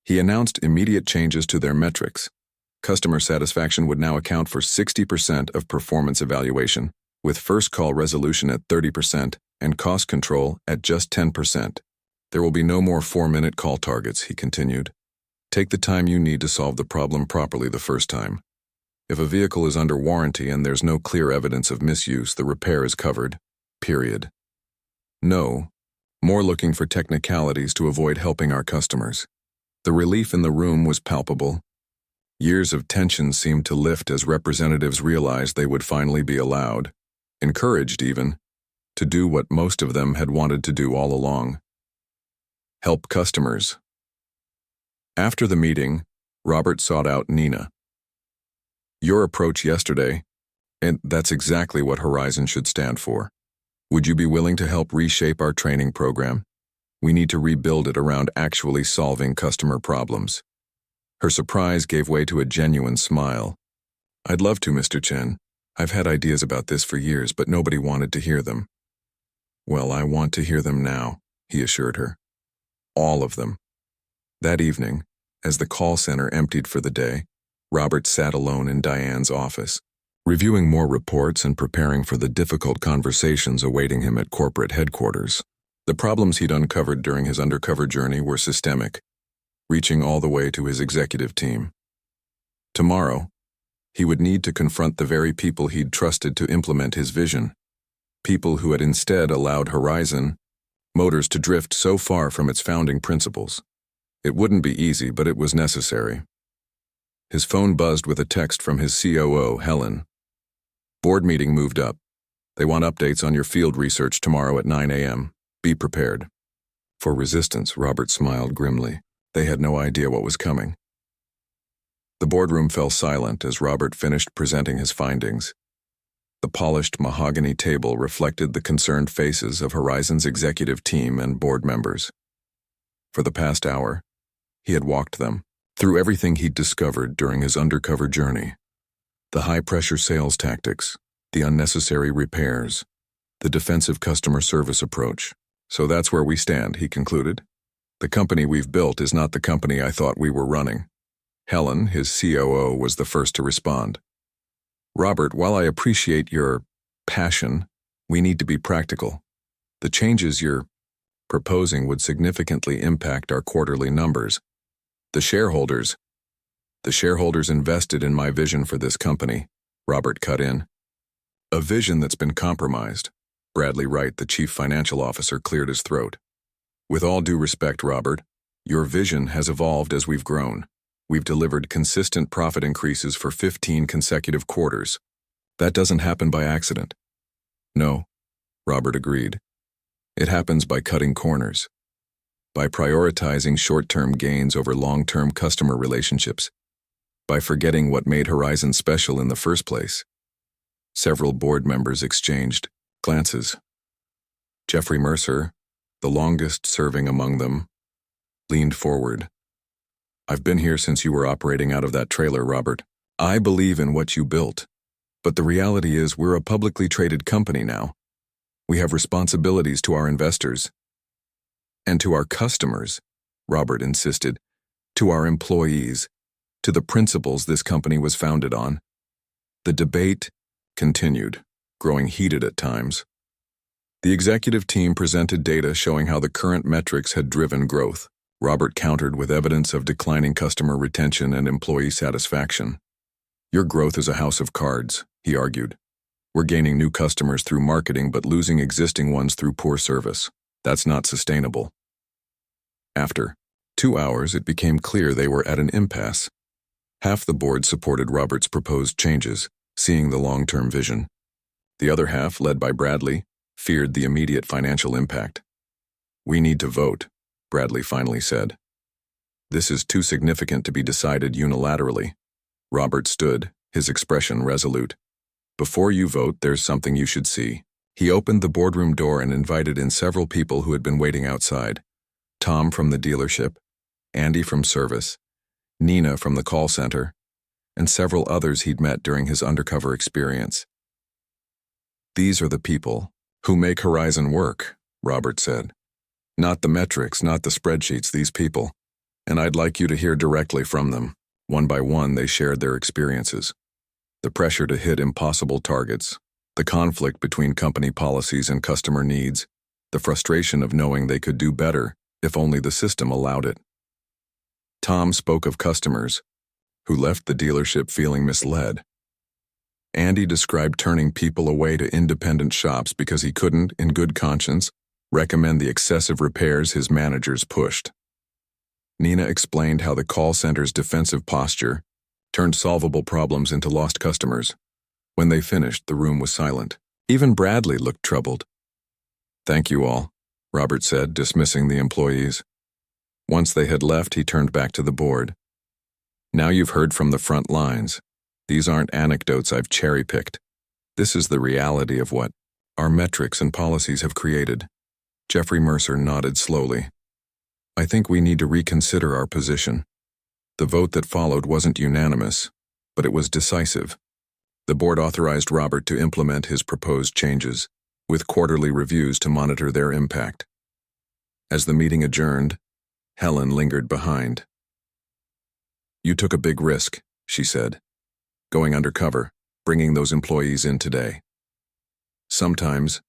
He announced immediate changes to their metrics. Customer satisfaction would now account for 60% of performance evaluation, with first call resolution at 30% and cost control at just 10%. There will be no more 4-minute call targets, he continued. Take the time you need to solve the problem properly the first time. If a vehicle is under warranty and there's no clear evidence of misuse, the repair is covered. Period. No more looking for technicalities to avoid helping our customers. The relief in the room was palpable. Years of tension seemed to lift as representatives realized they would finally be allowed, encouraged even, to do what most of them had wanted to do all along. Help customers. After the meeting, Robert sought out Nina. Your approach yesterday, and that's exactly what Horizon should stand for. Would you be willing to help reshape our training program? We need to rebuild it around actually solving customer problems. Her surprise gave way to a genuine smile. I'd love to, Mr. Chen. I've had ideas about this for years, but nobody wanted to hear them. Well, I want to hear them now, he assured her. All of them. That evening, as the call center emptied for the day, Robert sat alone in Diane's office, reviewing more reports and preparing for the difficult conversations awaiting him at corporate headquarters. The problems he'd uncovered during his undercover journey were systemic, reaching all the way to his executive team. Tomorrow, he would need to confront the very people he'd trusted to implement his vision, people who had instead allowed Horizon Motors to drift so far from its founding principles. It wouldn't be easy, but it was necessary. His phone buzzed with a text from his COO, Helen. Board meeting moved up. They want updates on your field research tomorrow at 9 a.m. Be prepared. For resistance, Robert smiled grimly. They had no idea what was coming. The boardroom fell silent as Robert finished presenting his findings. The polished mahogany table reflected the concerned faces of Horizon's executive team and board members. For the past hour, he had walked them through everything he'd discovered during his undercover journey. The high-pressure sales tactics, the unnecessary repairs, the defensive customer service approach. So that's where we stand, he concluded. The company we've built is not the company I thought we were running. Helen, his COO, was the first to respond. Robert, while I appreciate your passion, we need to be practical. The changes you're proposing would significantly impact our quarterly numbers. The shareholders invested in my vision for this company, Robert cut in. A vision that's been compromised. Bradley Wright, the chief financial officer, cleared his throat. With all due respect, Robert, your vision has evolved as we've grown. We've delivered consistent profit increases for 15 consecutive quarters. That doesn't happen by accident. No, Robert agreed. It happens by cutting corners, by prioritizing short-term gains over long-term customer relationships, by forgetting what made Horizon special in the first place. Several board members exchanged glances. Jeffrey Mercer, the longest-serving among them, leaned forward. I've been here since you were operating out of that trailer, Robert. I believe in what you built. But the reality is we're a publicly traded company now. We have responsibilities to our investors. And to our customers, Robert insisted. To our employees. To the principles this company was founded on. The debate continued, growing heated at times. The executive team presented data showing how the current metrics had driven growth. Robert countered with evidence of declining customer retention and employee satisfaction. Your growth is a house of cards, he argued. We're gaining new customers through marketing but losing existing ones through poor service. That's not sustainable. After 2 hours, it became clear they were at an impasse. Half the board supported Robert's proposed changes, seeing the long-term vision. The other half, led by Bradley, feared the immediate financial impact. We need to vote, Bradley finally said. This is too significant to be decided unilaterally. Robert stood, his expression resolute. Before you vote, there's something you should see. He opened the boardroom door and invited in several people who had been waiting outside. Tom from the dealership, Andy from service, Nina from the call center, and several others he'd met during his undercover experience. These are the people who make Horizon work, Robert said. Not the metrics, not the spreadsheets, these people. And I'd like you to hear directly from them. One by one, they shared their experiences. The pressure to hit impossible targets, the conflict between company policies and customer needs, the frustration of knowing they could do better if only the system allowed it. Tom spoke of customers who left the dealership feeling misled. Andy described turning people away to independent shops because he couldn't, in good conscience, recommend the excessive repairs his managers pushed. Nina explained how the call center's defensive posture turned solvable problems into lost customers. When they finished, the room was silent. Even Bradley looked troubled. Thank you all, Robert said, dismissing the employees. Once they had left, he turned back to the board. Now you've heard from the front lines. These aren't anecdotes I've cherry-picked. This is the reality of what our metrics and policies have created. Jeffrey Mercer nodded slowly. I think we need to reconsider our position. The vote that followed wasn't unanimous, but it was decisive. The board authorized Robert to implement his proposed changes, with quarterly reviews to monitor their impact. As the meeting adjourned, Helen lingered behind. You took a big risk, she said. Going undercover, bringing those employees in today. Sometimes,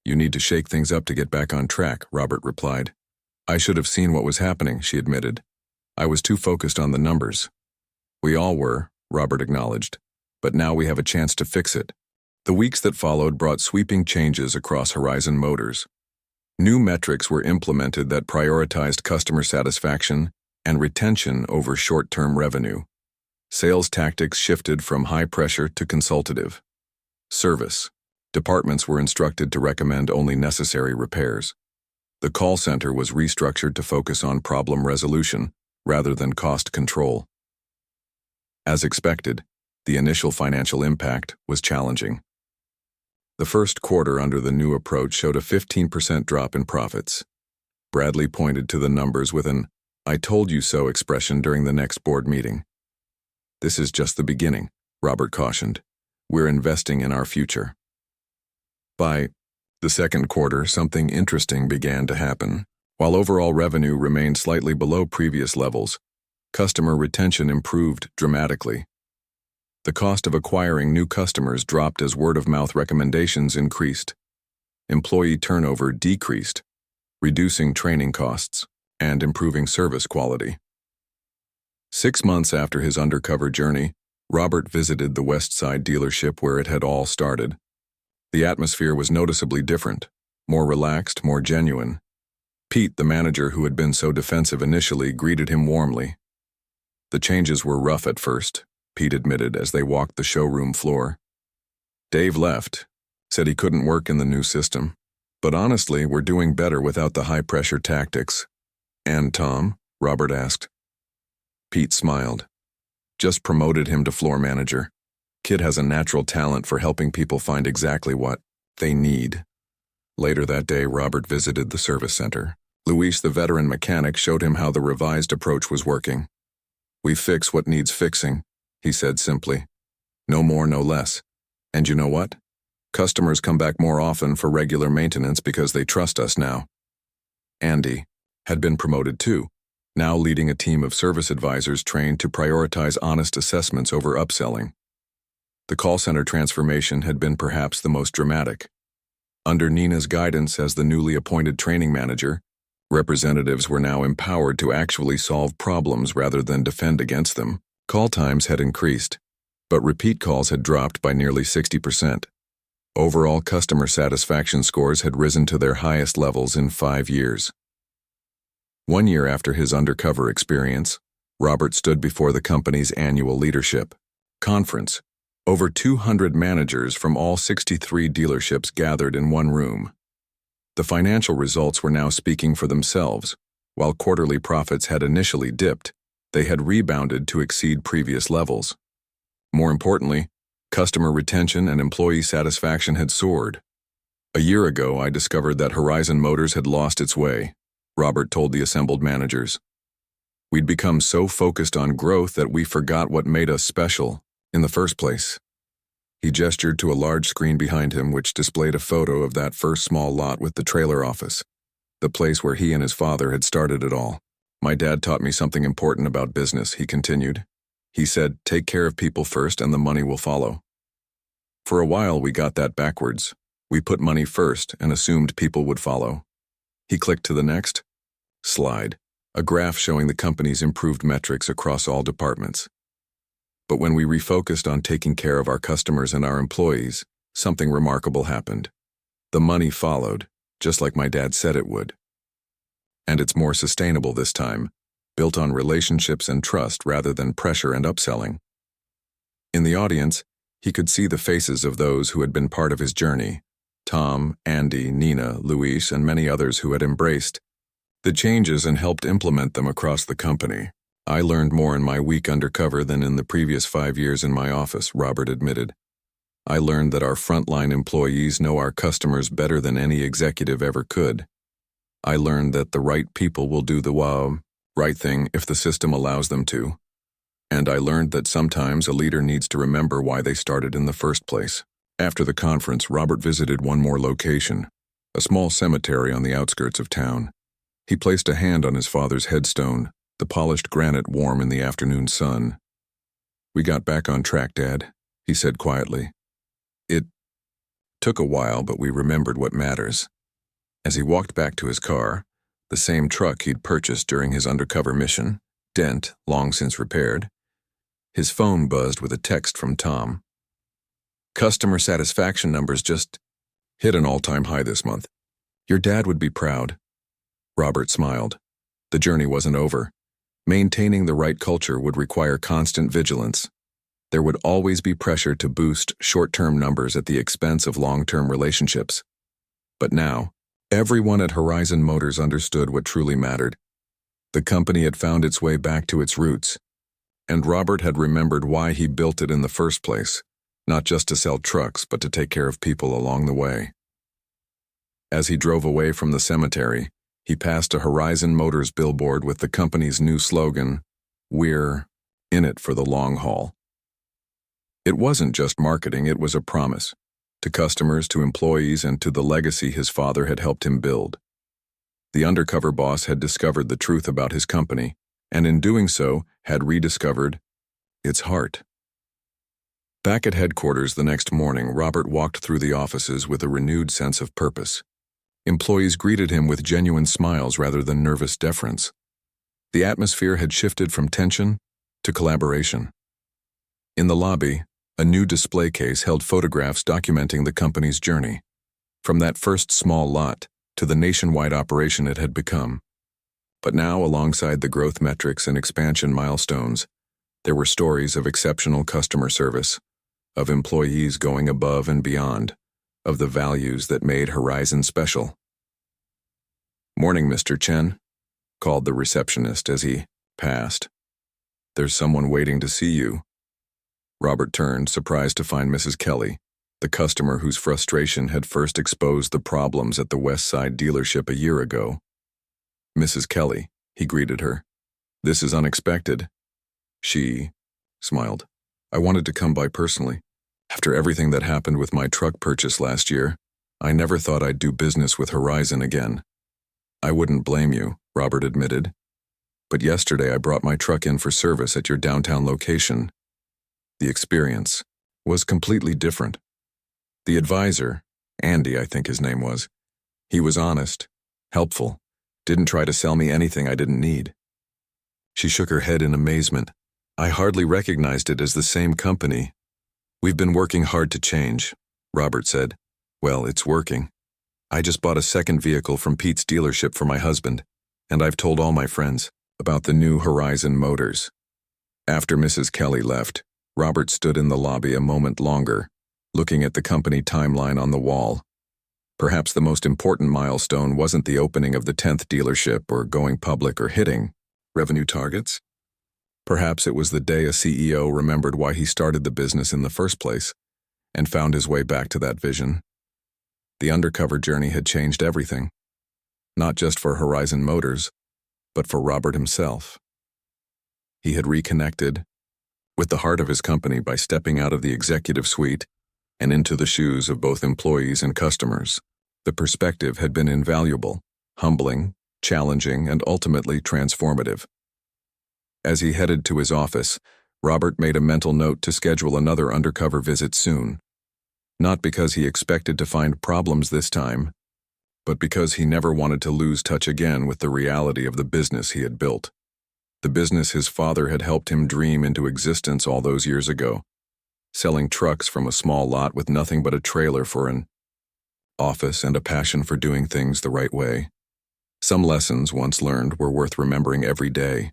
you need to shake things up to get back on track, Robert replied. I should have seen what was happening, she admitted. I was too focused on the numbers. We all were, Robert acknowledged, but now we have a chance to fix it. The weeks that followed brought sweeping changes across Horizon Motors. New metrics were implemented that prioritized customer satisfaction and retention over short-term revenue. Sales tactics shifted from high pressure to consultative. Service. Departments were instructed to recommend only necessary repairs. The call center was restructured to focus on problem resolution rather than cost control. As expected, the initial financial impact was challenging. The first quarter under the new approach showed a 15% drop in profits. Bradley pointed to the numbers with an "I told you so" expression during the next board meeting. "This is just the beginning," Robert cautioned. "We're investing in our future." By the second quarter, something interesting began to happen. While overall revenue remained slightly below previous levels, customer retention improved dramatically. The cost of acquiring new customers dropped as word-of-mouth recommendations increased. Employee turnover decreased, reducing training costs and improving service quality. 6 months after his undercover journey, Robert visited the West Side dealership where it had all started. The atmosphere was noticeably different, more relaxed, more genuine. Pete, the manager who had been so defensive initially, greeted him warmly. "The changes were rough at first," Pete admitted as they walked the showroom floor. "Dave left, said he couldn't work in the new system. But honestly, we're doing better without the high-pressure tactics." "And Tom?" Robert asked. Pete smiled. "Just promoted him to floor manager. Kid has a natural talent for helping people find exactly what they need." Later that day, Robert visited the service center. Luis, the veteran mechanic, showed him how the revised approach was working. "We fix what needs fixing," he said simply. "No more, no less. And you know what? Customers come back more often for regular maintenance because they trust us now." Andy had been promoted too, now leading a team of service advisors trained to prioritize honest assessments over upselling. The call center transformation had been perhaps the most dramatic. Under Nina's guidance as the newly appointed training manager, representatives were now empowered to actually solve problems rather than defend against them. Call times had increased, but repeat calls had dropped by nearly 60%. Overall customer satisfaction scores had risen to their highest levels in 5 years. 1 year after his undercover experience, Robert stood before the company's annual leadership conference. Over 200 managers from all 63 dealerships gathered in one room. The financial results were now speaking for themselves. While quarterly profits had initially dipped, they had rebounded to exceed previous levels. More importantly, customer retention and employee satisfaction had soared. "A year ago, I discovered that Horizon Motors had lost its way," Robert told the assembled managers. "We'd become so focused on growth that we forgot what made us special in the first place." He gestured to a large screen behind him which displayed a photo of that first small lot with the trailer office, the place where he and his father had started it all. "My dad taught me something important about business," he continued. He said, "Take care of people first and the money will follow." For a while we got that backwards. We put money first and assumed people would follow. He clicked to the next slide, a graph showing the company's improved metrics across all departments. But when we refocused on taking care of our customers and our employees, something remarkable happened. The money followed, just like my dad said it would. And it's more sustainable this time, built on relationships and trust rather than pressure and upselling. In the audience, he could see the faces of those who had been part of his journey: Tom, Andy, Nina, Luis, and many others who had embraced the changes and helped implement them across the company. "I learned more in my week undercover than in the previous 5 years in my office," Robert admitted. "I learned that our frontline employees know our customers better than any executive ever could. I learned that the right people will do the right thing if the system allows them to. And I learned that sometimes a leader needs to remember why they started in the first place." After the conference, Robert visited one more location, a small cemetery on the outskirts of town. He placed a hand on his father's headstone, the polished granite warm in the afternoon sun. "We got back on track, Dad," he said quietly. "It took a while, but we remembered what matters." As he walked back to his car, the same truck he'd purchased during his undercover mission, dent long since repaired, his phone buzzed with a text from Tom. "Customer satisfaction numbers just hit an all-time high this month. Your dad would be proud." Robert smiled. The journey wasn't over. Maintaining the right culture would require constant vigilance. There would always be pressure to boost short-term numbers at the expense of long-term relationships. But now, everyone at Horizon Motors understood what truly mattered. The company had found its way back to its roots, and Robert had remembered why he built it in the first place, not just to sell trucks but to take care of people along the way. As he drove away from the cemetery, he passed a Horizon Motors billboard with the company's new slogan, "We're in it for the long haul." It wasn't just marketing, it was a promise, to customers, to employees, and to the legacy his father had helped him build. The undercover boss had discovered the truth about his company, and in doing so, had rediscovered its heart. Back at headquarters the next morning, Robert walked through the offices with a renewed sense of purpose. Employees greeted him with genuine smiles rather than nervous deference. The atmosphere had shifted from tension to collaboration. In the lobby, a new display case held photographs documenting the company's journey, from that first small lot to the nationwide operation it had become. But now, alongside the growth metrics and expansion milestones, there were stories of exceptional customer service, of employees going above and beyond, of the values that made Horizon special. "Morning, Mr. Chen," called the receptionist as he passed. "There's someone waiting to see you." Robert turned, surprised to find Mrs. Kelly, the customer whose frustration had first exposed the problems at the West Side dealership a year ago. "Mrs. Kelly," he greeted her. "This is unexpected." She smiled. "I wanted to come by personally. After everything that happened with my truck purchase last year, I never thought I'd do business with Horizon again." "I wouldn't blame you," Robert admitted. "But yesterday I brought my truck in for service at your downtown location. The experience was completely different. The advisor, Andy I think his name was, he was honest, helpful, didn't try to sell me anything I didn't need." She shook her head in amazement. "I hardly recognized it as the same company." "We've been working hard to change," Robert said. "Well, it's working. I just bought a second vehicle from Pete's dealership for my husband, and I've told all my friends about the new Horizon Motors." After Mrs. Kelly left, Robert stood in the lobby a moment longer, looking at the company timeline on the wall. Perhaps the most important milestone wasn't the opening of the 10th dealership or going public or hitting revenue targets. Perhaps it was the day a CEO remembered why he started the business in the first place and found his way back to that vision. The undercover journey had changed everything, not just for Horizon Motors, but for Robert himself. He had reconnected with the heart of his company by stepping out of the executive suite and into the shoes of both employees and customers. The perspective had been invaluable, humbling, challenging, and ultimately transformative. As he headed to his office, Robert made a mental note to schedule another undercover visit soon. Not because he expected to find problems this time, but because he never wanted to lose touch again with the reality of the business he had built. The business his father had helped him dream into existence all those years ago, selling trucks from a small lot with nothing but a trailer for an office and a passion for doing things the right way. Some lessons once learned were worth remembering every day.